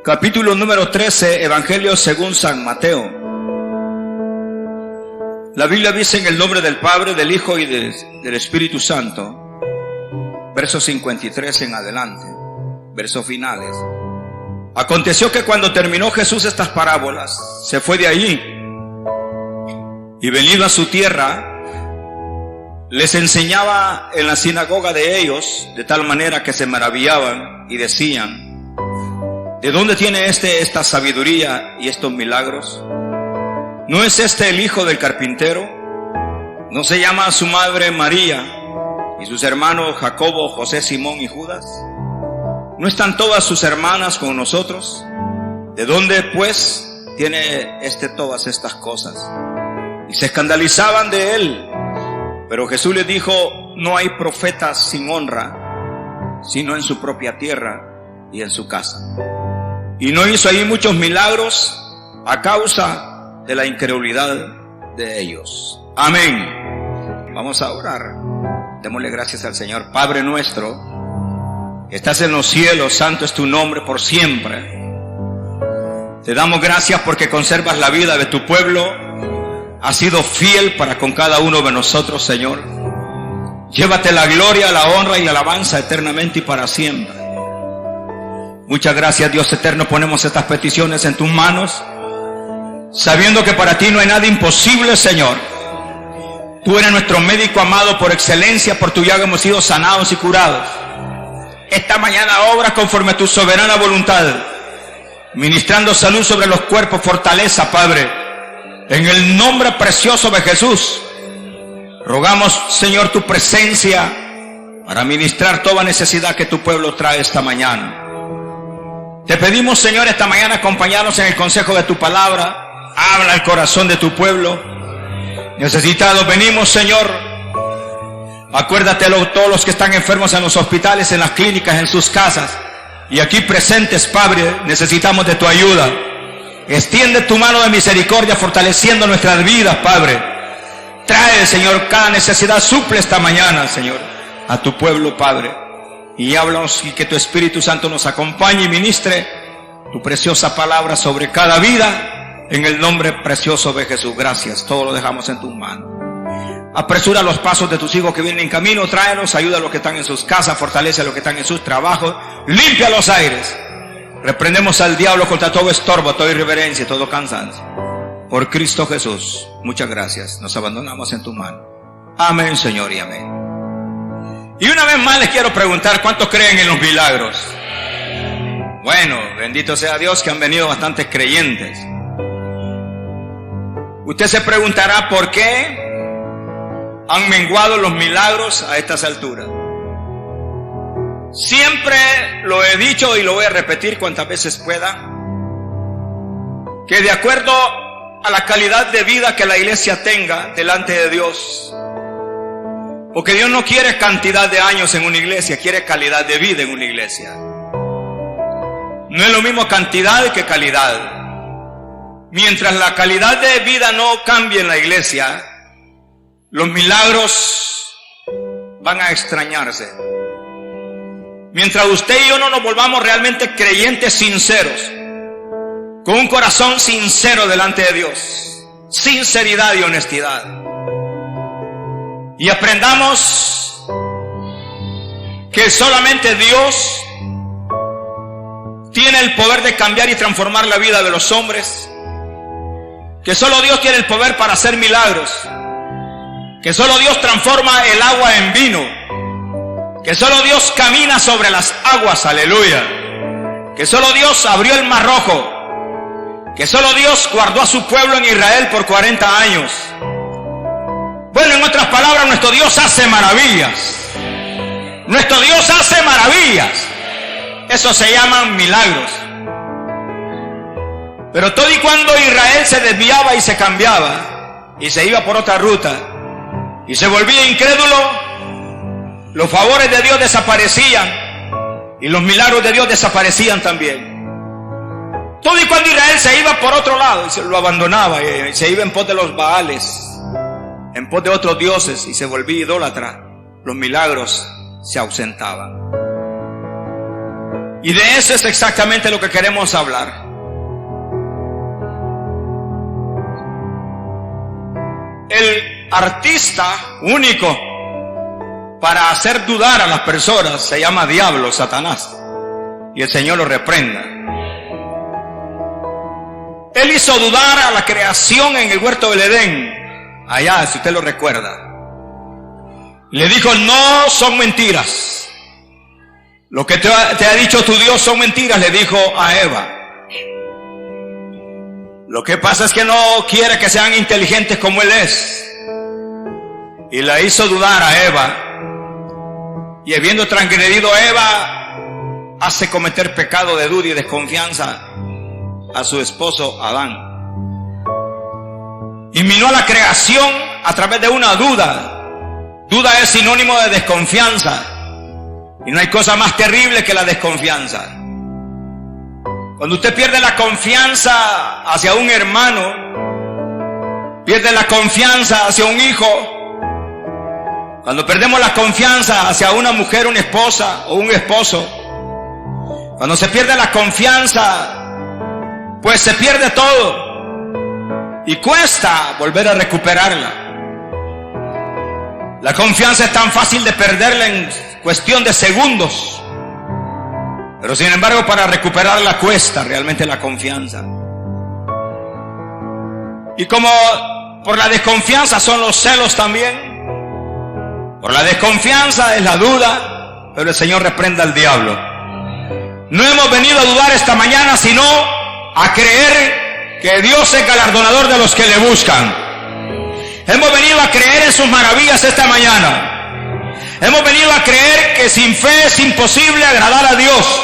Capítulo número 13, Evangelio según San Mateo. La Biblia dice: en el nombre del Padre, del Hijo y del Espíritu Santo. Versos 53 en adelante, versos finales. Aconteció que cuando terminó Jesús estas parábolas, se fue de allí, y venido a su tierra, les enseñaba en la sinagoga de ellos, de tal manera que se maravillaban y decían: ¿de dónde tiene esta sabiduría y estos milagros? ¿No es este el hijo del carpintero? ¿No se llama su madre María y sus hermanos Jacobo, José, Simón y Judas? ¿No están todas sus hermanas con nosotros? ¿De dónde pues tiene todas estas cosas? Y se escandalizaban de él. Pero Jesús les dijo: no hay profeta sin honra, sino en su propia tierra y en su casa. Y no hizo ahí muchos milagros a causa de la incredulidad de ellos. Amén. Vamos a orar. Démosle gracias al Señor. Padre nuestro, que estás en los cielos, santo es tu nombre por siempre. Te damos gracias porque conservas la vida de tu pueblo. Has sido fiel para con cada uno de nosotros, Señor. Llévate la gloria, la honra y la alabanza eternamente y para siempre. Muchas gracias, Dios eterno. Ponemos estas peticiones en tus manos, sabiendo que para ti no hay nada imposible, Señor. Tú eres nuestro médico amado por excelencia. Por tu llaga hemos sido sanados y curados. Esta mañana obra conforme a tu soberana voluntad, ministrando salud sobre los cuerpos, fortaleza, Padre. En el nombre precioso de Jesús, rogamos, Señor, tu presencia para ministrar toda necesidad que tu pueblo trae esta mañana. Te pedimos, Señor, esta mañana acompañarnos en el consejo de tu palabra. Habla al corazón de tu pueblo necesitados. Venimos, Señor. Acuérdate de todos los que están enfermos en los hospitales, en las clínicas, en sus casas. Y aquí presentes, Padre, necesitamos de tu ayuda. Extiende tu mano de misericordia, fortaleciendo nuestras vidas, Padre. Trae, Señor, cada necesidad. Suple esta mañana, Señor, a tu pueblo, Padre. Y háblanos, y que tu Espíritu Santo nos acompañe y ministre tu preciosa palabra sobre cada vida, en el nombre precioso de Jesús. Gracias, todo lo dejamos en tus manos. Apresura los pasos de tus hijos que vienen en camino. Tráelos, ayuda a los que están en sus casas, fortalece a los que están en sus trabajos, limpia los aires. Reprendemos al diablo contra todo estorbo, toda irreverencia, todo cansancio. Por Cristo Jesús, muchas gracias. Nos abandonamos en tus manos. Amén, Señor, y amén. Y una vez más les quiero preguntar: ¿cuántos creen en los milagros? Bueno, bendito sea Dios que han venido bastantes creyentes. Usted se preguntará por qué han menguado los milagros a estas alturas. Siempre lo he dicho y lo voy a repetir cuantas veces pueda, que de acuerdo a la calidad de vida que la iglesia tenga delante de Dios, porque Dios no quiere cantidad de años en una iglesia, quiere calidad de vida en una iglesia. No es lo mismo cantidad que calidad. Mientras la calidad de vida no cambie en la iglesia, los milagros van a extrañarse. Mientras usted y yo no nos volvamos realmente creyentes sinceros, con un corazón sincero delante de Dios, sinceridad y honestidad, y aprendamos que solamente Dios tiene el poder de cambiar y transformar la vida de los hombres, que solo Dios tiene el poder para hacer milagros, que solo Dios transforma el agua en vino, que solo Dios camina sobre las aguas, aleluya, que solo Dios abrió el mar rojo, que solo Dios guardó a su pueblo en Israel por 40 años. Bueno, en otras palabras, nuestro Dios hace maravillas. Nuestro Dios hace maravillas. Eso se llaman milagros. Pero todo y cuando Israel se desviaba y se cambiaba y se iba por otra ruta y se volvía incrédulo, los favores de Dios desaparecían y los milagros de Dios desaparecían también. Todo y cuando Israel se iba por otro lado y se lo abandonaba y se iba en pos de los Baales, en pos de otros dioses, y se volvía idólatra, los milagros se ausentaban. Y de eso es exactamente lo que queremos hablar. El artista único para hacer dudar a las personas se llama diablo, Satanás. Y el Señor lo reprenda. Él hizo dudar a la creación en el huerto del Edén. Allá, si usted lo recuerda. Le dijo, no son mentiras. Lo que te ha dicho tu Dios son mentiras, le dijo a Eva. Lo que pasa es que no quiere que sean inteligentes como Él es. Y la hizo dudar a Eva. Y habiendo transgredido a Eva, hace cometer pecado de duda y desconfianza a su esposo Adán. Y minó a la creación a través de una duda. Duda es sinónimo de desconfianza. Y no hay cosa más terrible que la desconfianza. Cuando usted pierde la confianza hacia un hermano, pierde la confianza hacia un hijo, cuando perdemos la confianza hacia una mujer, una esposa o un esposo, cuando se pierde la confianza, pues se pierde todo y cuesta volver a recuperarla. La confianza es tan fácil de perderla en cuestión de segundos, pero sin embargo para recuperarla cuesta realmente la confianza. Y como por la desconfianza son los celos también, por la desconfianza es la duda, pero el Señor reprenda al diablo. No hemos venido a dudar esta mañana, sino a creer que Dios es galardonador de los que le buscan. Hemos venido a creer en sus maravillas esta mañana. Hemos venido a creer que sin fe es imposible agradar a Dios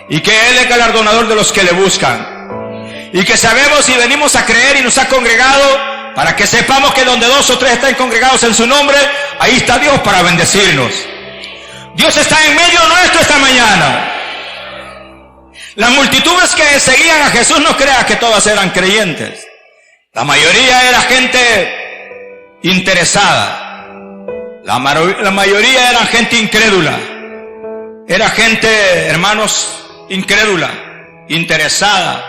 y que Él es galardonador de los que le buscan. Y que sabemos y venimos a creer y nos ha congregado para que sepamos que donde 2 o 3 están congregados en su nombre, ahí está Dios para bendecirnos. Dios está en medio nuestro esta mañana. Las multitudes que seguían a Jesús, no crea que todas eran creyentes. La mayoría era gente interesada. La mayoría era gente incrédula. Era gente, hermanos, incrédula, interesada.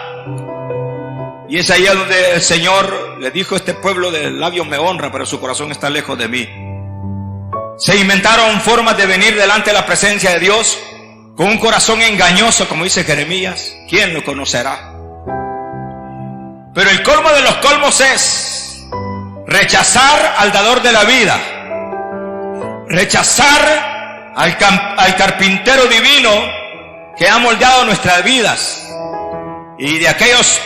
Y es ahí donde el Señor le dijo: este pueblo de labios me honra, pero su corazón está lejos de mí. Se inventaron formas de venir delante de la presencia de Dios con un corazón engañoso, como dice Jeremías. ¿Quién lo conocerá? Pero el colmo de los colmos es rechazar al dador de la vida, rechazar al carpintero divino que ha moldeado nuestras vidas, y de aquellos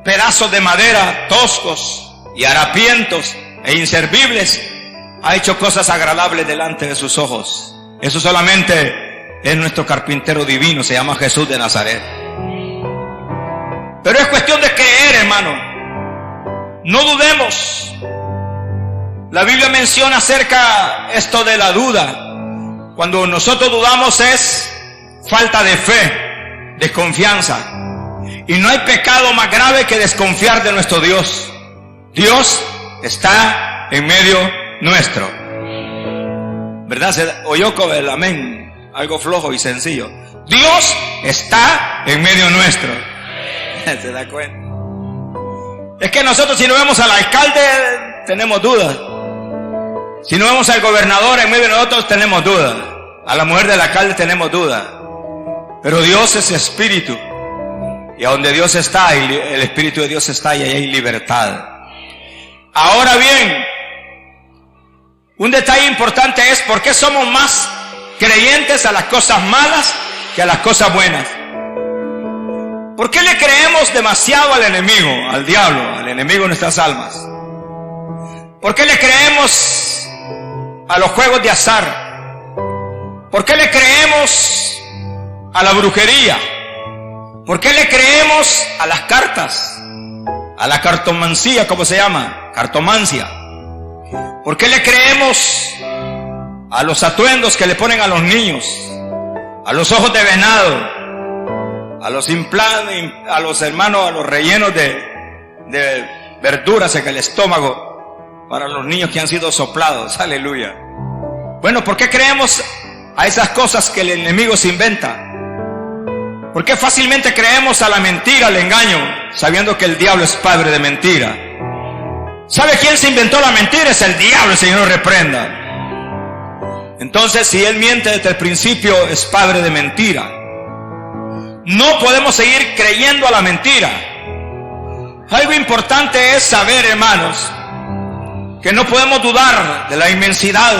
pedazos de madera toscos y harapientos e inservibles ha hecho cosas agradables delante de sus ojos. Eso solamente es nuestro carpintero divino, se llama Jesús de Nazaret. Pero es cuestión de creer, hermano. No dudemos. La Biblia menciona acerca esto de la duda. Cuando nosotros dudamos es falta de fe, desconfianza. Y no hay pecado más grave que desconfiar de nuestro Dios. Dios está en medio nuestro. ¿Verdad? Se oyó con el amén, algo flojo y sencillo. Dios está en medio nuestro. ¿Se da cuenta? Es que nosotros, si no vemos al alcalde, tenemos dudas. Si no vemos al gobernador en medio de nosotros, tenemos dudas. A la mujer del alcalde tenemos dudas. Pero Dios es espíritu. Y a donde Dios está, el Espíritu de Dios está, y ahí hay libertad. Ahora bien, un detalle importante es: ¿por qué somos más creyentes a las cosas malas que a las cosas buenas? ¿Por qué le creemos demasiado al enemigo, al diablo, al enemigo de nuestras almas? ¿Por qué le creemos a los juegos de azar? ¿Por qué le creemos a la brujería? ¿Por qué le creemos a las cartas? A la cartomancía, ¿cómo se llama? Cartomancia. ¿Por qué le creemos a los atuendos que le ponen a los niños? A los ojos de venado, a los implantes, a los hermanos, a los rellenos de verduras en el estómago para los niños que han sido soplados. Aleluya. Bueno, ¿por qué creemos a esas cosas que el enemigo se inventa? ¿Por qué fácilmente creemos a la mentira, al engaño, sabiendo que el diablo es padre de mentira? ¿Sabe quién se inventó la mentira? Es el diablo, el Señor lo reprenda. Entonces, si él miente desde el principio, es padre de mentira. No podemos seguir creyendo a la mentira. Algo importante es saber, hermanos, que no podemos dudar de la inmensidad,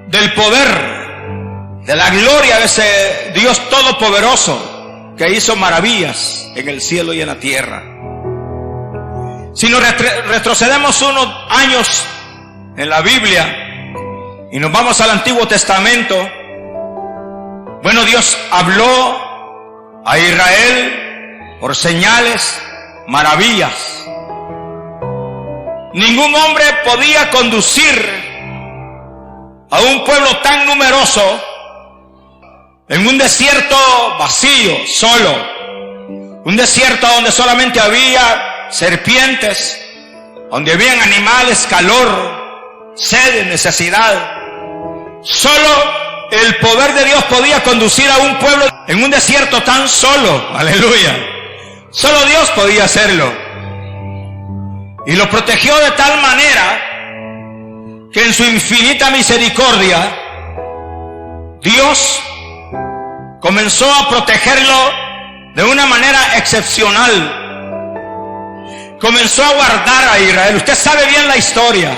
del poder, de la gloria de ese Dios todopoderoso que hizo maravillas en el cielo y en la tierra. Si nos retrocedemos unos años en la Biblia y nos vamos al Antiguo Testamento, bueno, Dios habló a Israel por señales, maravillas. Ningún hombre podía conducir a un pueblo tan numeroso en un desierto vacío, solo. Un desierto donde solamente había serpientes, donde habían animales, calor, sed, necesidad. Solo el poder de Dios podía conducir a un pueblo en un desierto tan solo. Aleluya. Solo Dios podía hacerlo. Y lo protegió de tal manera que en su infinita misericordia Dios comenzó a protegerlo de una manera excepcional. Comenzó a guardar a Israel. Usted sabe bien la historia.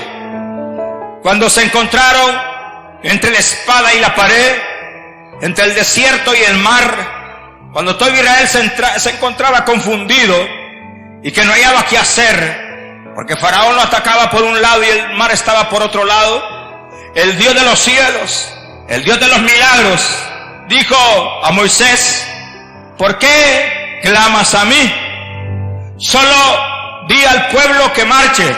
Cuando se encontraron entre la espada y la pared, entre el desierto y el mar, cuando todo Israel se encontraba confundido y que no hallaba qué hacer, porque Faraón lo atacaba por un lado y el mar estaba por otro lado, el Dios de los cielos, el Dios de los milagros, dijo a Moisés: ¿por qué clamas a mí? Solo di al pueblo que marche.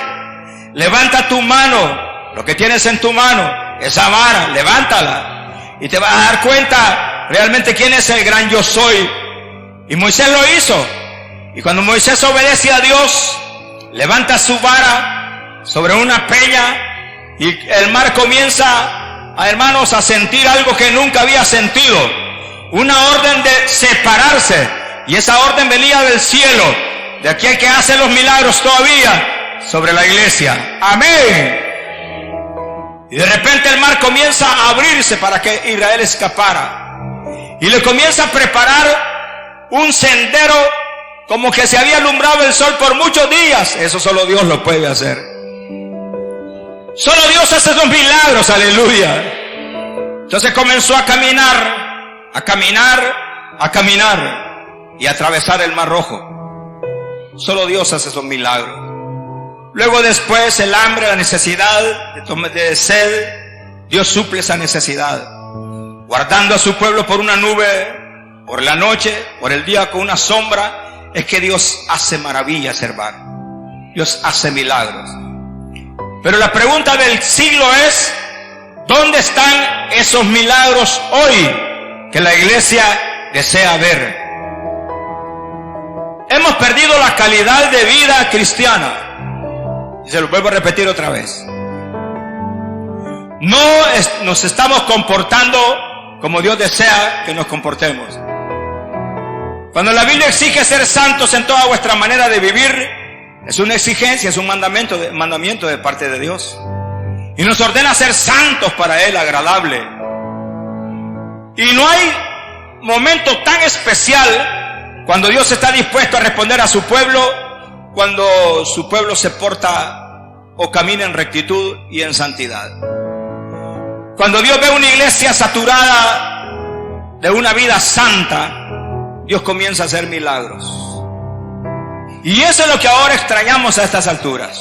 Levanta tu mano, lo que tienes en tu mano, esa vara, levántala, y te vas a dar cuenta realmente quién es el gran yo soy. Y Moisés lo hizo. Y cuando Moisés obedece a Dios, levanta su vara sobre una peña, y el mar comienza, hermanos, a sentir algo que nunca había sentido. Una orden de separarse. Y esa orden venía del cielo, de aquel que hace los milagros todavía sobre la iglesia. Amén. Y de repente el mar comienza a abrirse para que Israel escapara. Y le comienza a preparar un sendero como que se había alumbrado el sol por muchos días. Eso solo Dios lo puede hacer. Solo Dios hace esos milagros, aleluya. Entonces comenzó a caminar, a caminar, a caminar y a atravesar el Mar Rojo. Solo Dios hace esos milagros. Luego después el hambre, la necesidad de sed, Dios suple esa necesidad, guardando a su pueblo por una nube, por la noche, por el día con una sombra. Es que Dios hace maravillas, hermano. Dios hace milagros. Pero la pregunta del siglo es: ¿dónde están esos milagros hoy que la iglesia desea ver? Hemos perdido la calidad de vida cristiana. Y se lo vuelvo a repetir otra vez. No nos estamos comportando como Dios desea que nos comportemos. Cuando la Biblia exige ser santos en toda vuestra manera de vivir, es una exigencia, es un mandamiento de parte de Dios. Y nos ordena ser santos para Él, agradable. Y no hay momento tan especial cuando Dios está dispuesto a responder a su pueblo, cuando su pueblo se porta o camina en rectitud y en santidad. Cuando Dios ve una iglesia saturada de una vida santa, Dios comienza a hacer milagros. Y eso es lo que ahora extrañamos a estas alturas.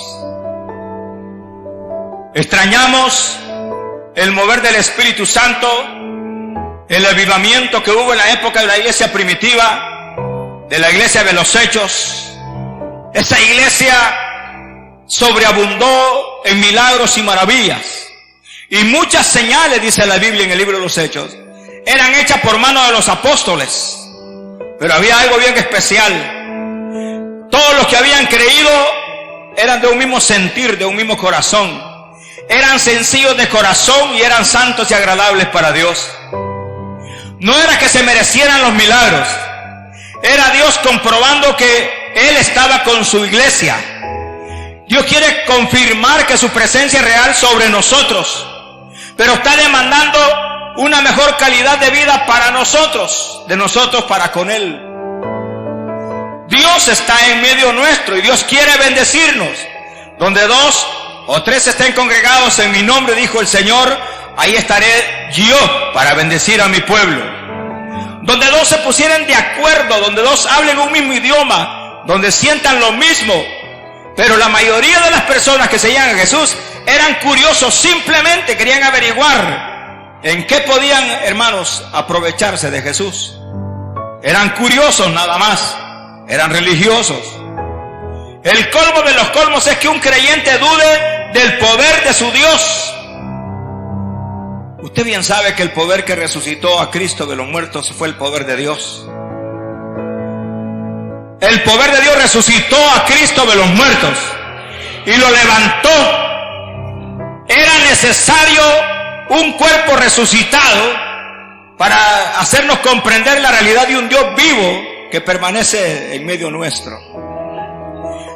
Extrañamos el mover del Espíritu Santo, el avivamiento que hubo en la época de la iglesia primitiva, de la iglesia de los Hechos. Esa iglesia sobreabundó en milagros y maravillas. Y muchas señales, dice la Biblia en el libro de los Hechos, eran hechas por mano de los apóstoles. Pero había algo bien especial. Todos los que habían creído eran de un mismo sentir, de un mismo corazón. Eran sencillos de corazón y eran santos y agradables para Dios. No era que se merecieran los milagros, Era Dios comprobando que Él estaba con su iglesia. Dios quiere confirmar que su presencia es real sobre nosotros, pero está demandando una mejor calidad de vida para nosotros, de nosotros para con Él. Dios está en medio nuestro y Dios quiere bendecirnos. Donde 2 o 3 estén congregados en mi nombre, dijo el Señor, ahí estaré yo para bendecir a mi pueblo. Donde 2 se pusieran de acuerdo, donde 2 hablen un mismo idioma, donde sientan lo mismo. Pero la mayoría de las personas que seguían a Jesús eran curiosos, simplemente querían averiguar en qué podían, hermanos, aprovecharse de Jesús. Eran curiosos nada más, eran religiosos. El colmo de los colmos es que un creyente dude del poder de su Dios. Usted bien sabe que el poder que resucitó a Cristo de los muertos fue el poder de Dios. El poder de Dios resucitó a Cristo de los muertos y lo levantó. Era necesario un cuerpo resucitado para hacernos comprender la realidad de un Dios vivo que permanece en medio nuestro.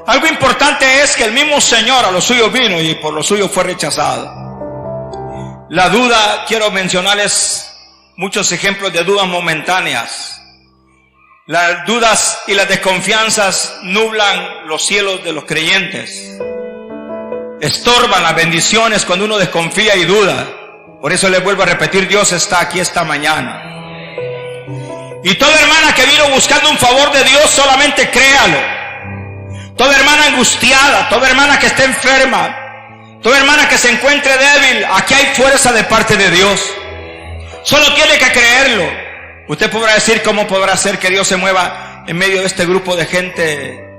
Algo importante es que el mismo Señor a los suyos vino y por los suyos fue rechazado. La duda, quiero mencionarles muchos ejemplos de dudas momentáneas. Las dudas y las desconfianzas nublan los cielos de los creyentes. Estorban las bendiciones cuando uno desconfía y duda. Por eso les vuelvo a repetir, Dios está aquí esta mañana. Y toda hermana que vino buscando un favor de Dios, solamente créalo. Toda hermana angustiada, toda hermana que esté enferma, toda hermana que se encuentre débil, aquí hay fuerza de parte de Dios. Solo tiene que creerlo. Usted podrá decir, ¿cómo podrá ser que Dios se mueva en medio de este grupo de gente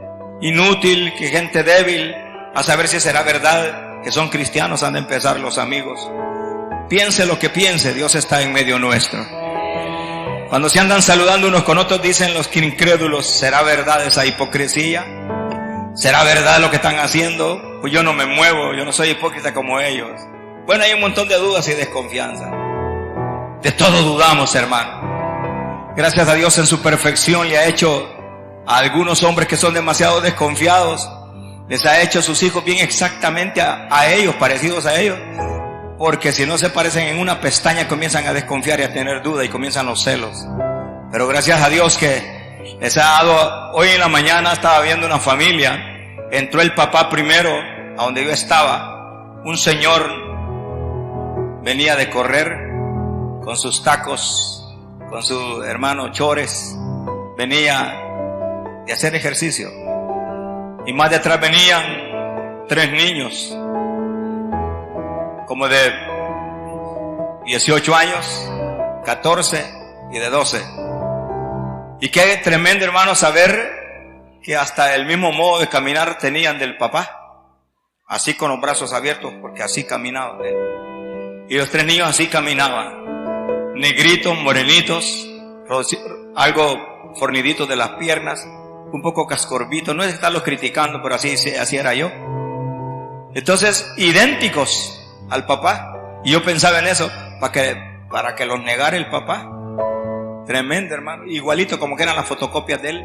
inútil, que gente débil? A saber si será verdad que son cristianos, han de empezar los amigos. Piense lo que piense, Dios está en medio nuestro. Cuando se andan saludando unos con otros, dicen los incrédulos, ¿será verdad esa hipocresía? ¿Será verdad lo que están haciendo? Pues yo no me muevo, yo no soy hipócrita como ellos. Bueno, hay un montón de dudas y desconfianza. De todo dudamos, hermano. Gracias a Dios en su perfección le ha hecho a algunos hombres que son demasiado desconfiados, les ha hecho sus hijos bien exactamente a ellos, parecidos a ellos, porque si no se parecen en una pestaña comienzan a desconfiar y a tener duda y comienzan los celos. Pero gracias a Dios que les ha dado. Hoy en la mañana estaba viendo una familia, entró el papá primero a donde yo estaba, un señor venía de correr con sus tacos, con su hermano chores, venía de hacer ejercicio, y más de atrás venían 3 niños, como de 18 años, 14 y de 12. Y qué tremendo, hermano, saber que hasta el mismo modo de caminar tenían del papá, así con los brazos abiertos, porque así caminaba él. Y los 3 niños así caminaban, negritos, morenitos, algo forniditos de las piernas, un poco cascorbitos. No es estarlos criticando, pero así era yo. Entonces, idénticos al papá. Y yo pensaba en eso, para que los negara el papá. Tremendo, hermano. Igualito como que eran las fotocopias de él.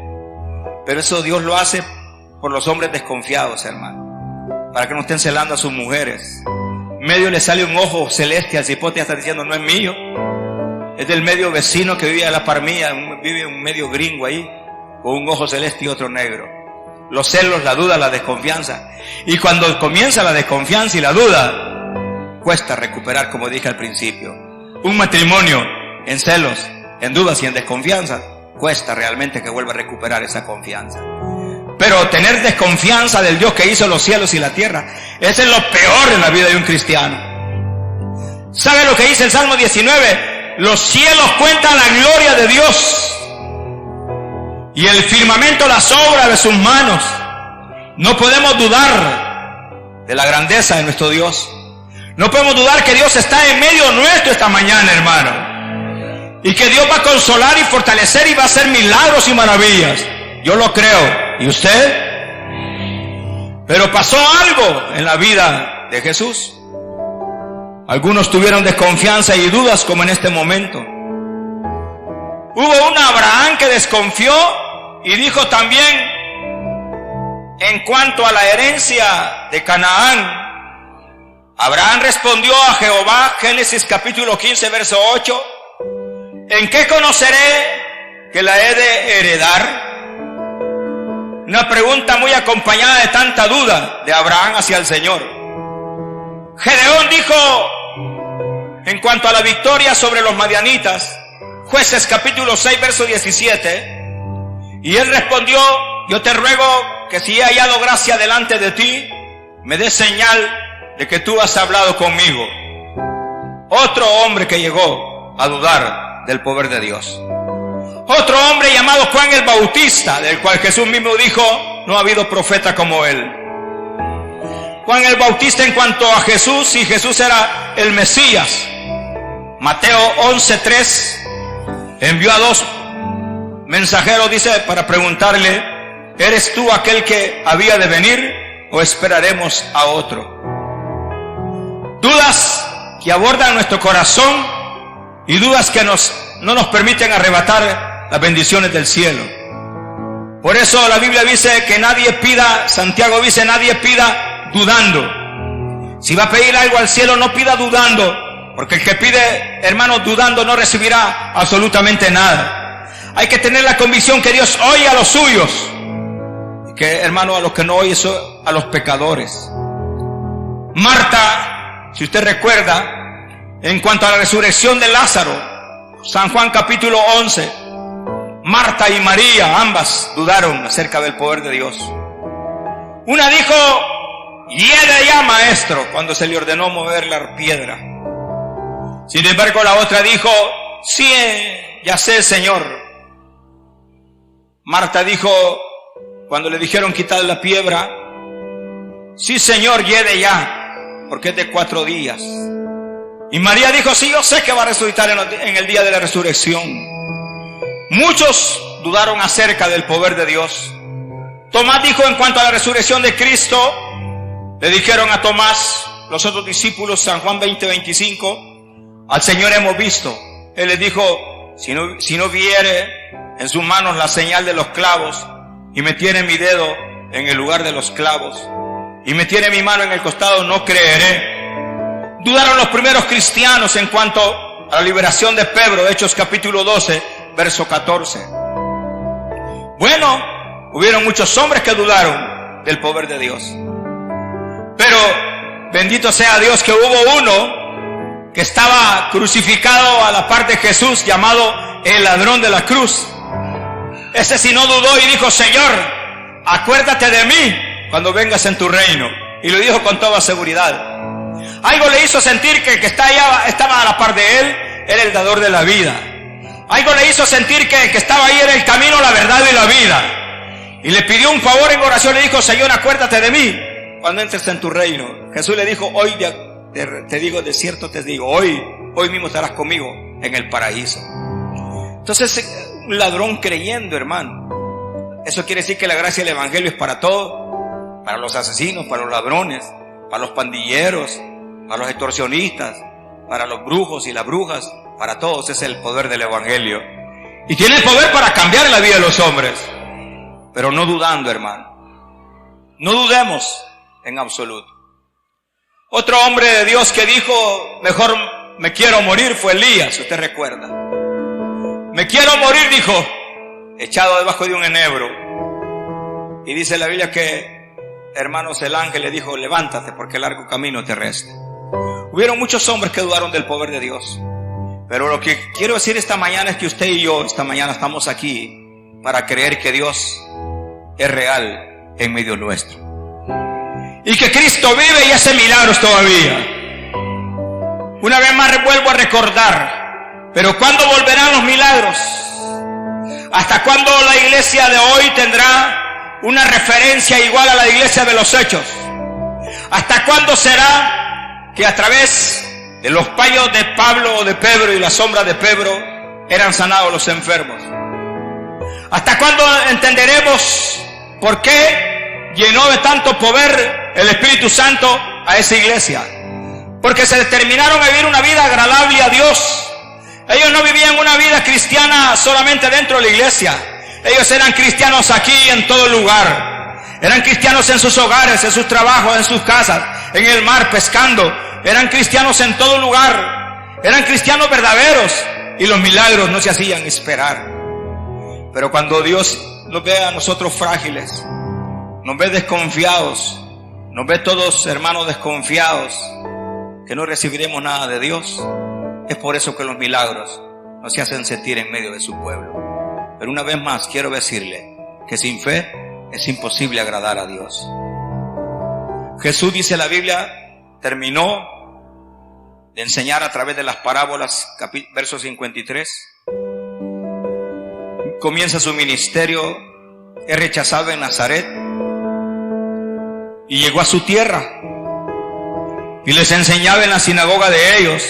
Pero eso Dios lo hace por los hombres desconfiados, hermano, para que no estén celando a sus mujeres. Medio le sale un ojo celeste al cipote y está diciendo, no es mío, es del medio vecino que vive a la par mía, vive un medio gringo ahí, con un ojo celeste y otro negro. Los celos, la duda, la desconfianza. Y cuando comienza la desconfianza y la duda, cuesta recuperar, como dije al principio. Un matrimonio en celos, en dudas y en desconfianza, cuesta realmente que vuelva a recuperar esa confianza. Pero tener desconfianza del Dios que hizo los cielos y la tierra, ese es lo peor en la vida de un cristiano. ¿Sabe lo que dice el Salmo 19? Los cielos cuentan la gloria de Dios y el firmamento las obras de sus manos. No podemos dudar de la grandeza de nuestro Dios. No podemos dudar que Dios está en medio nuestro esta mañana, hermano. Y que Dios va a consolar y fortalecer y va a hacer milagros y maravillas. Yo lo creo. ¿Y usted? Pero pasó algo en la vida de Jesús. Algunos tuvieron desconfianza y dudas como en este momento. Hubo un Abraham que desconfió y dijo también en cuanto a la herencia de Canaán. Abraham respondió a Jehová, Génesis capítulo 15, verso 8, ¿en qué conoceré que la he de heredar? Una pregunta muy acompañada de tanta duda de Abraham hacia el Señor. Gedeón dijo en cuanto a la victoria sobre los madianitas, Jueces capítulo 6, verso 17, y él respondió, yo te ruego que si he hallado gracia delante de ti, me des señal de que tú has hablado conmigo. Otro hombre que llegó a dudar del poder de Dios. Otro hombre llamado Juan el Bautista, del cual Jesús mismo dijo, no ha habido profeta como él. Juan el Bautista en cuanto a Jesús, si Jesús era el Mesías. Mateo 11:3 envió a 2 mensajeros, dice, para preguntarle, ¿eres tú aquel que había de venir o esperaremos a otro? Dudas que abordan nuestro corazón y dudas que no nos permiten arrebatar las bendiciones del cielo. Por eso la Biblia dice que nadie pida, Santiago dice, nadie pida dudando. Si va a pedir algo al cielo, no pida dudando, porque el que pide, hermano, dudando no recibirá absolutamente nada. Hay que tener la convicción que Dios oye a los suyos, y que, hermano, a los que no oye, a los pecadores. Marta, si usted recuerda, en cuanto a la resurrección de Lázaro, San Juan capítulo 11, Marta y María, ambas dudaron acerca del poder de Dios. Una dijo, hiede ya, maestro, cuando se le ordenó mover la piedra. Sin embargo, la otra dijo, sí, ya sé, Señor. Marta dijo, cuando le dijeron quitar la piedra, sí, Señor, hiede ya, porque es de 4 días. Y María dijo, sí, yo sé que va a resucitar en el día de la resurrección. Muchos dudaron acerca del poder de Dios. Tomás dijo en cuanto a la resurrección de Cristo, le dijeron a Tomás, los otros discípulos, San Juan 20:25, al Señor hemos visto. Él les dijo, si no viere en sus manos la señal de los clavos, y metiere mi dedo en el lugar de los clavos, y metiere mi mano en el costado, no creeré. Dudaron los primeros cristianos en cuanto a la liberación de Pedro, Hechos capítulo 12, verso 14. Bueno, hubieron muchos hombres que dudaron del poder de Dios. Pero bendito sea Dios que hubo uno que estaba crucificado a la par de Jesús, llamado el ladrón de la cruz. Ese sí no dudó y dijo, Señor, acuérdate de mí cuando vengas en tu reino. Y lo dijo con toda seguridad. Algo le hizo sentir que el que estaba a la par de él era el dador de la vida. Algo le hizo sentir que el que estaba ahí era el camino, la verdad y la vida. Y le pidió un favor en oración, le dijo, Señor, acuérdate de mí cuando entres en tu reino. Jesús le dijo, hoy te digo, de cierto te digo, hoy mismo estarás conmigo en el paraíso. Entonces, un ladrón creyendo, hermano. Eso quiere decir que la gracia del evangelio es para todos, para los asesinos, para los ladrones, para los pandilleros, para los extorsionistas, para los brujos y las brujas, para todos es el poder del evangelio. Y tiene poder para cambiar la vida de los hombres, pero no dudando, hermano. No dudemos en absoluto. Otro hombre de Dios que dijo, mejor me quiero morir, fue Elías, si usted recuerda. Me quiero morir, dijo, echado debajo de un enebro. Y dice la Biblia que, hermanos, el ángel le dijo, levántate porque largo camino te resta. Hubieron muchos hombres que dudaron del poder de Dios. Pero lo que quiero decir esta mañana es que usted y yo esta mañana estamos aquí para creer que Dios es real en medio nuestro. Y que Cristo vive y hace milagros todavía. Una vez más vuelvo a recordar, pero ¿cuándo volverán los milagros? ¿Hasta cuándo la iglesia de hoy tendrá una referencia igual a la iglesia de los Hechos? ¿Hasta cuándo será que a través de los payos de Pablo o de Pedro y la sombra de Pedro eran sanados los enfermos? ¿Hasta cuándo entenderemos por qué llenó de tanto poder el Espíritu Santo a esa iglesia? Porque se determinaron a vivir una vida agradable a Dios. Ellos no vivían una vida cristiana solamente dentro de la iglesia. Ellos eran cristianos aquí y en todo lugar. Eran cristianos en sus hogares, en sus trabajos, en sus casas, en el mar, pescando. Eran cristianos en todo lugar. Eran cristianos verdaderos. Y los milagros no se hacían esperar. Pero cuando Dios nos ve a nosotros frágiles, nos ve desconfiados, nos ve todos hermanos desconfiados, que no recibiremos nada de Dios, es por eso que los milagros no se hacen sentir en medio de su pueblo. Pero una vez más quiero decirle que sin fe es imposible agradar a Dios. Jesús, dice la Biblia, terminó de enseñar a través de las parábolas, verso 53. Comienza su ministerio, es rechazado en Nazaret y llegó a su tierra y les enseñaba en la sinagoga de ellos,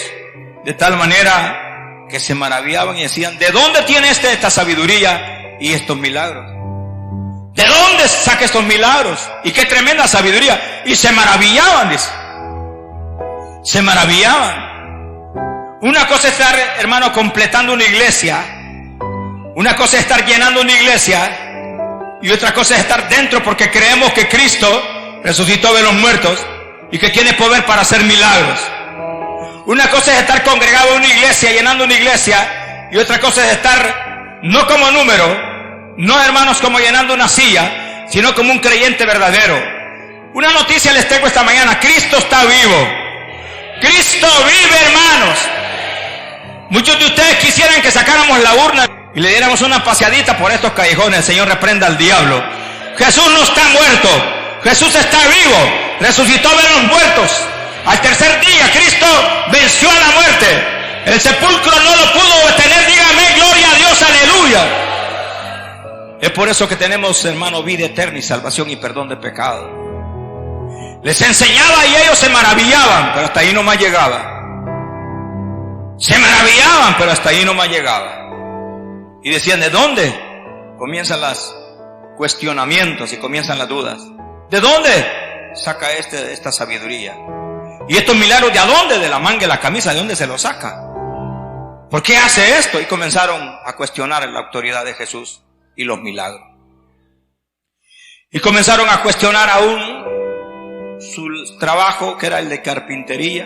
de tal manera que se maravillaban y decían: ¿de dónde tiene esta sabiduría y estos milagros? ¿De dónde saca estos milagros? Y qué tremenda sabiduría. Y se maravillaban, dice. Se maravillaban. Una cosa es estar, hermano, completando una iglesia. Una cosa es estar llenando una iglesia. Y otra cosa es estar dentro porque creemos que Cristo resucitó de los muertos y que tiene poder para hacer milagros. Una cosa es estar congregado en una iglesia, llenando una iglesia. Y otra cosa es estar no como número, no, hermanos, como llenando una silla, sino como un creyente verdadero. Una noticia les tengo esta mañana: Cristo está vivo. Cristo vive, hermanos. Muchos de ustedes quisieran que sacáramos la urna y le diéramos una paseadita por estos callejones. El Señor reprenda al diablo. Jesús no está muerto. Jesús está vivo. Resucitó de los muertos. Al tercer día Cristo venció a la muerte. El sepulcro no lo pudo detener. Dígame gloria a Dios, aleluya. Es por eso que tenemos, hermano, vida eterna y salvación y perdón de pecado. Les enseñaba y ellos se maravillaban, pero hasta ahí nomás llegaba. Se maravillaban, pero hasta ahí nomás llegaba. Y decían: ¿de dónde? Comienzan los cuestionamientos y comienzan las dudas. ¿De dónde saca esta sabiduría? ¿Y estos milagros de a dónde? De la manga de la camisa, ¿de dónde se los saca? ¿Por qué hace esto? Y comenzaron a cuestionar la autoridad de Jesús y los milagros. Y comenzaron a cuestionar aún su trabajo, que era el de carpintería,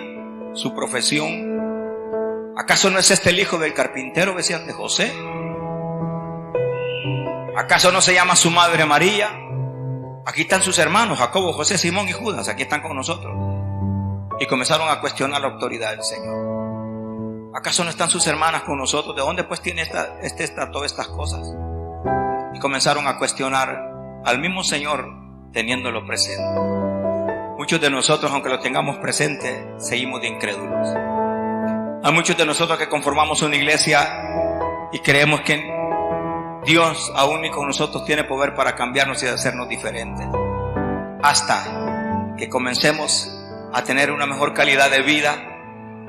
su profesión. ¿Acaso no es este el hijo del carpintero, decían, de José? ¿Acaso no se llama su madre María? Aquí están sus hermanos, Jacobo, José, Simón y Judas, aquí están con nosotros. Y comenzaron a cuestionar la autoridad del Señor. ¿Acaso no están sus hermanas con nosotros? ¿De dónde pues tiene todas estas cosas? Y comenzaron a cuestionar al mismo Señor teniéndolo presente. Muchos de nosotros, aunque lo tengamos presente, seguimos de incrédulos. Hay muchos de nosotros que conformamos una iglesia y creemos que Dios aún y con nosotros tiene poder para cambiarnos y hacernos diferentes. Hasta que comencemos a tener una mejor calidad de vida,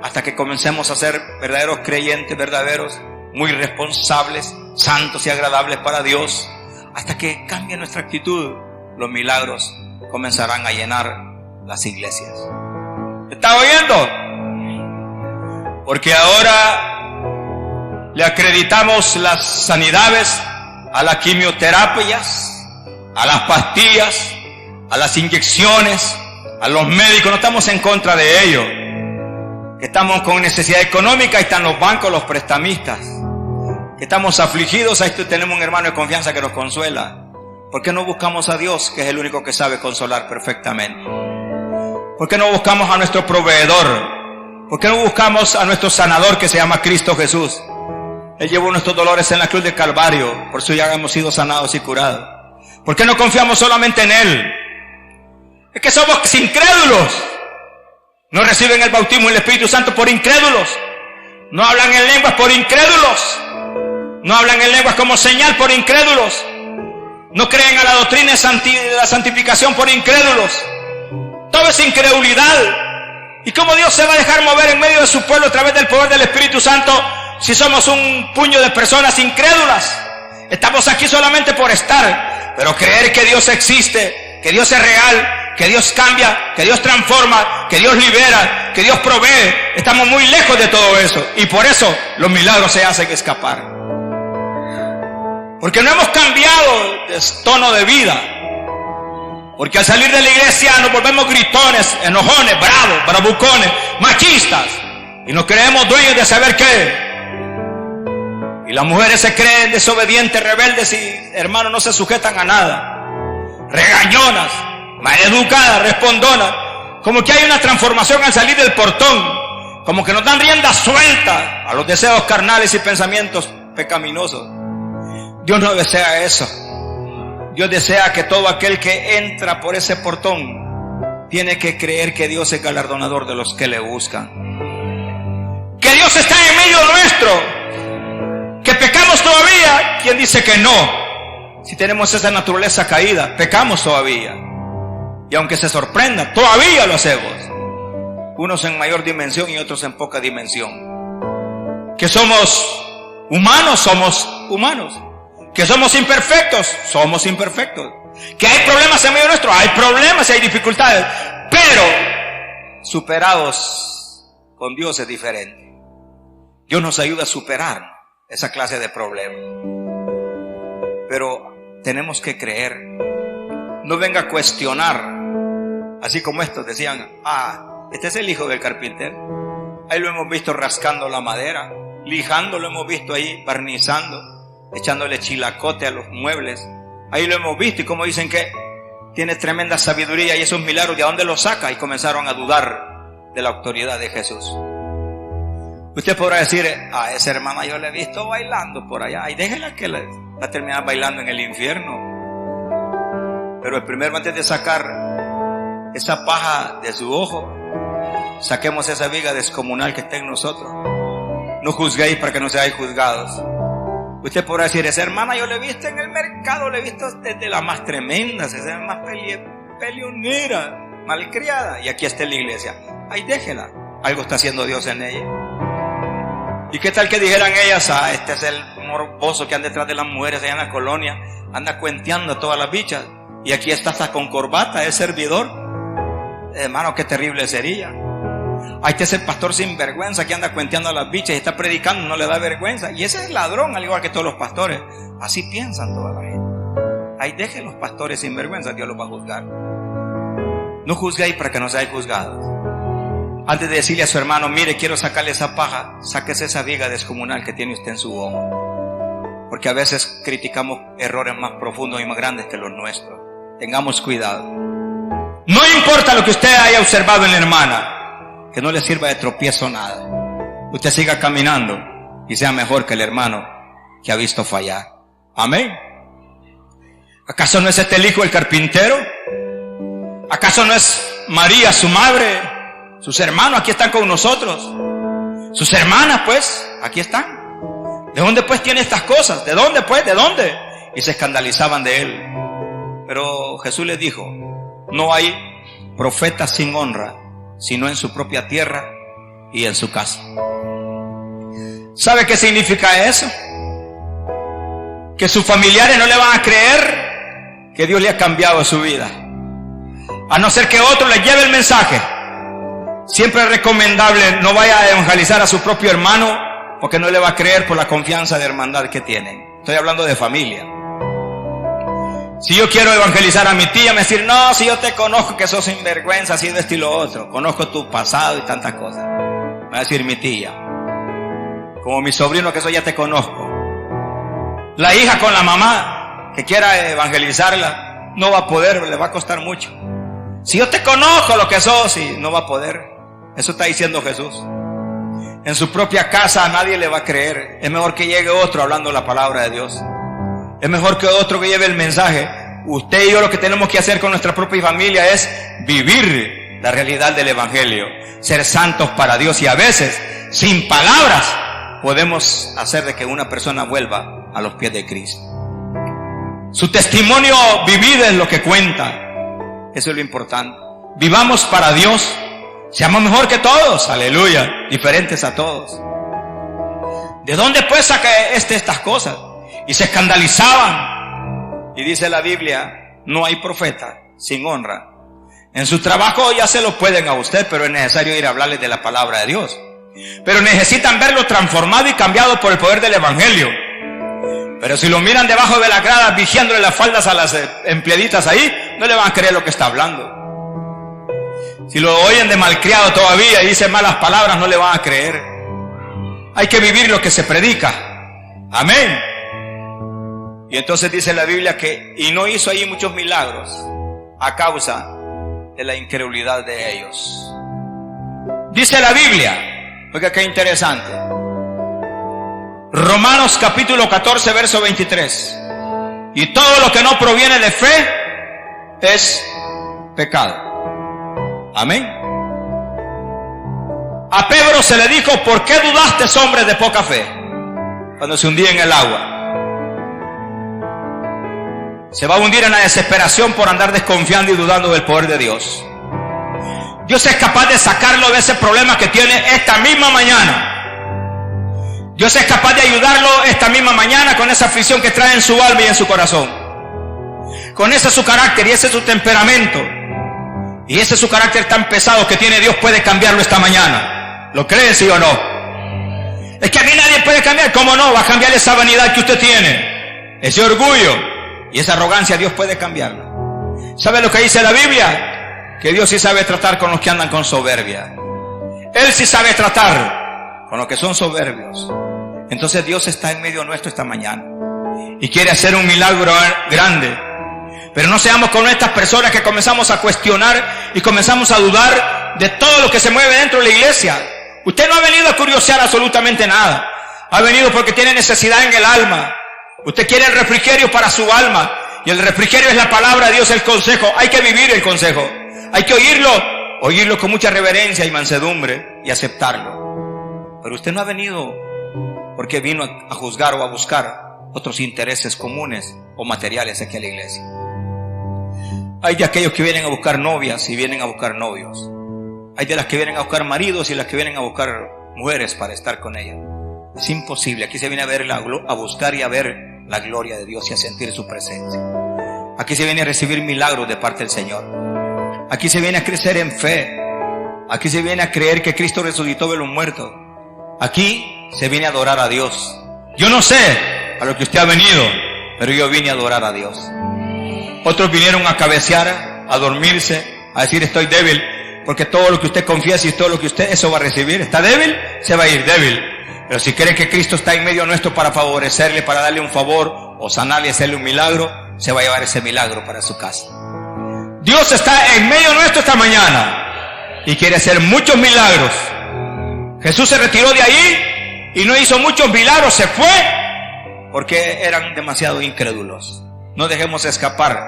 hasta que comencemos a ser verdaderos creyentes, verdaderos, muy responsables, santos y agradables para Dios, hasta que cambie nuestra actitud, los milagros comenzarán a llenar las iglesias. ¿Está oyendo? Porque ahora le acreditamos las sanidades a las quimioterapias, a las pastillas, a las inyecciones, a los médicos. No estamos en contra de ello. Que estamos con necesidad económica, ahí están los bancos, los prestamistas. Que estamos afligidos, ahí tenemos un hermano de confianza que nos consuela. ¿Por qué no buscamos a Dios, que es el único que sabe consolar perfectamente? ¿Por qué no buscamos a nuestro proveedor? ¿Por qué no buscamos a nuestro sanador, que se llama Cristo Jesús? Él llevó nuestros dolores en la cruz del Calvario, por eso ya hemos sido sanados y curados. ¿Por qué no confiamos solamente en Él? Es que somos incrédulos. No reciben el bautismo del Espíritu Santo por incrédulos. No hablan en lenguas por incrédulos. No hablan en lenguas como señal por incrédulos. No creen a la doctrina de la santificación por incrédulos. Todo es incredulidad. ¿Y cómo Dios se va a dejar mover en medio de su pueblo a través del poder del Espíritu Santo si somos un puño de personas incrédulas? Estamos aquí solamente por estar, pero creer que Dios existe, que Dios es real, que Dios cambia, que Dios transforma, que Dios libera, que Dios provee, estamos muy lejos de todo eso. Y por eso los milagros se hacen escapar. Porque no hemos cambiado de tono de vida. Porque al salir de la iglesia nos volvemos gritones, enojones, bravos, bravucones, machistas. Y nos creemos dueños de saber qué. Y las mujeres se creen desobedientes, rebeldes y, hermanos, no se sujetan a nada. Regañonas, maleducadas, respondonas. Como que hay una transformación al salir del portón. Como que nos dan rienda suelta a los deseos carnales y pensamientos pecaminosos. Dios no desea eso. Dios desea que todo aquel que entra por ese portón tiene que creer que Dios es galardonador de los que le buscan. Que Dios está en medio nuestro. Que pecamos todavía. ¿Quién dice que no? Si tenemos esa naturaleza caída, pecamos todavía. Y aunque se sorprendan, todavía lo hacemos. Unos en mayor dimensión y otros en poca dimensión. Que somos humanos. Que somos imperfectos, somos imperfectos. Que hay problemas en medio nuestro, hay problemas y hay dificultades. Pero superados con Dios es diferente. Dios nos ayuda a superar esa clase de problemas. Pero tenemos que creer. No venga a cuestionar. Así como estos decían, este es el hijo del carpintero. Ahí lo hemos visto rascando la madera, lijando, lo hemos visto ahí, barnizando, echándole chilacote a los muebles. Ahí lo hemos visto y como dicen que tiene tremenda sabiduría y esos milagros, ¿de dónde los saca? Y comenzaron a dudar de la autoridad de Jesús. Usted podrá decir, esa hermana yo la he visto bailando por allá, y déjela que la termine bailando en el infierno. Pero el primero, antes de sacar esa paja de su ojo, saquemos esa viga descomunal que está en nosotros. No juzguéis para que no seáis juzgados. Usted podrá decir, esa hermana yo la he visto en el mercado, la he visto desde la más tremenda, esa es la más peleonera, malcriada, y aquí está en la iglesia. Ay, déjela, algo está haciendo Dios en ella. ¿Y qué tal que dijeran ellas, este es el morboso que anda detrás de las mujeres allá en la colonia, anda cuenteando a todas las bichas, y aquí está hasta con corbata, es servidor? Hermano, qué terrible sería. Este es el pastor sin vergüenza que anda cuenteando a las bichas y está predicando, no le da vergüenza. Y ese es ladrón, al igual que todos los pastores. Así piensan toda la gente. Ahí dejen los pastores sin vergüenza, Dios los va a juzgar. No juzguéis para que no seáis juzgados. Antes de decirle a su hermano, mire, quiero sacarle esa paja, sáquese esa viga descomunal que tiene usted en su ojo. Porque a veces criticamos errores más profundos y más grandes que los nuestros. Tengamos cuidado. No importa lo que usted haya observado en la hermana, que no le sirva de tropiezo nada. Usted siga caminando y sea mejor que el hermano que ha visto fallar. Amén. ¿Acaso no es este el hijo del carpintero? ¿Acaso no es María su madre? Sus hermanos aquí están con nosotros. Sus hermanas pues aquí están. ¿De dónde pues tiene estas cosas? ¿De dónde pues? ¿De dónde? Y se escandalizaban de él. Pero Jesús les dijo, no hay profeta sin honra, sino en su propia tierra y en su casa. ¿Sabe qué significa eso? Que sus familiares no le van a creer que Dios le ha cambiado su vida, a no ser que otro le lleve el mensaje. Siempre es recomendable no vaya a evangelizar a su propio hermano, porque no le va a creer por la confianza de hermandad que tienen. Estoy hablando de familia. Si yo quiero evangelizar a mi tía, me decir, no, si yo te conozco que sos sinvergüenza, así de esto y lo otro, conozco tu pasado y tantas cosas. Me va a decir mi tía, como mi sobrino que soy, ya te conozco. La hija con la mamá que quiera evangelizarla, no va a poder, le va a costar mucho. Si yo te conozco lo que sos, y no va a poder. Eso está diciendo Jesús. En su propia casa a nadie le va a creer. Es mejor que llegue otro hablando la palabra de Dios. Es mejor que otro que lleve el mensaje. Usted y yo lo que tenemos que hacer con nuestra propia familia es vivir la realidad del evangelio, ser santos para Dios, y a veces sin palabras podemos hacer de que una persona vuelva a los pies de Cristo. Su testimonio vivido es lo que cuenta. Eso es lo importante. Vivamos para Dios, seamos mejor que todos, aleluya, diferentes a todos. ¿De dónde pues saca estas cosas? Y se escandalizaban. Y dice la Biblia, no hay profeta sin honra. En su trabajo ya se lo pueden a usted, pero es necesario ir a hablarles de la palabra de Dios. Pero necesitan verlo transformado y cambiado por el poder del evangelio. Pero si lo miran debajo de la grada vigiándole las faldas a las empleaditas ahí, no le van a creer lo que está hablando. Si lo oyen de malcriado todavía y dice malas palabras, no le van a creer. Hay que vivir lo que se predica. Amén. Y entonces dice la Biblia que, y no hizo allí muchos milagros a causa de la incredulidad de ellos. Dice la Biblia, oiga qué interesante, Romanos capítulo 14 verso 23, y todo lo que no proviene de fe es pecado. Amén. A Pedro se le dijo, ¿por qué dudaste, hombre de poca fe? Cuando se hundía en el agua. Se va a hundir en la desesperación por andar desconfiando y dudando del poder de Dios. Dios es capaz de sacarlo de ese problema que tiene esta misma mañana. Dios es capaz de ayudarlo esta misma mañana con esa aflicción que trae en su alma y en su corazón. Con ese su carácter y ese su temperamento. Y ese su carácter tan pesado que tiene Dios puede cambiarlo esta mañana. ¿Lo creen, sí o no? Es que a mí nadie puede cambiar. ¿Cómo no? Va a cambiar esa vanidad que usted tiene. Ese orgullo. Y esa arrogancia Dios puede cambiarla. ¿Sabe lo que dice la Biblia? Que Dios sí sabe tratar con los que andan con soberbia. Él sí sabe tratar con los que son soberbios. Entonces Dios está en medio nuestro esta mañana y quiere hacer un milagro grande. Pero no seamos como estas personas que comenzamos a cuestionar y comenzamos a dudar de todo lo que se mueve dentro de la iglesia. Usted no ha venido a curiosear absolutamente nada. Ha venido porque tiene necesidad en el alma. Usted quiere el refrigerio para su alma. Y el refrigerio es la palabra de Dios, el consejo. Hay que vivir el consejo. Hay que oírlo con mucha reverencia y mansedumbre y aceptarlo. Pero usted no ha venido porque vino a juzgar o a buscar otros intereses comunes o materiales aquí a la iglesia. Hay de aquellos que vienen a buscar novias y vienen a buscar novios. Hay de las que vienen a buscar maridos y las que vienen a buscar mujeres para estar con ellas. Es imposible. Aquí se viene a buscar y a ver la gloria de Dios y a sentir su presencia. Aquí se viene a recibir milagros de parte del Señor. Aquí se viene a crecer en fe. Aquí se viene a creer que Cristo resucitó de los muertos. Aquí se viene a adorar a Dios. Yo no sé a lo que usted ha venido, pero yo vine a adorar a Dios. Otros vinieron a cabecear, a dormirse, a decir estoy débil, porque todo lo que usted confiesa y todo lo que usted, eso va a recibir. ¿Está débil? Se va a ir débil. Pero si cree que Cristo está en medio nuestro para favorecerle, para darle un favor o sanarle y hacerle un milagro, se va a llevar ese milagro para su casa. Dios está en medio nuestro esta mañana y quiere hacer muchos milagros. Jesús se retiró de ahí y no hizo muchos milagros, se fue porque eran demasiado incrédulos. No dejemos escapar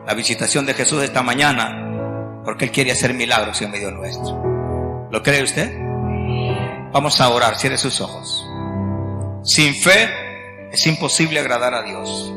la visitación de Jesús esta mañana porque Él quiere hacer milagros en medio nuestro. ¿Lo cree usted? Vamos a orar, cierre sus ojos. Sin fe es imposible agradar a Dios.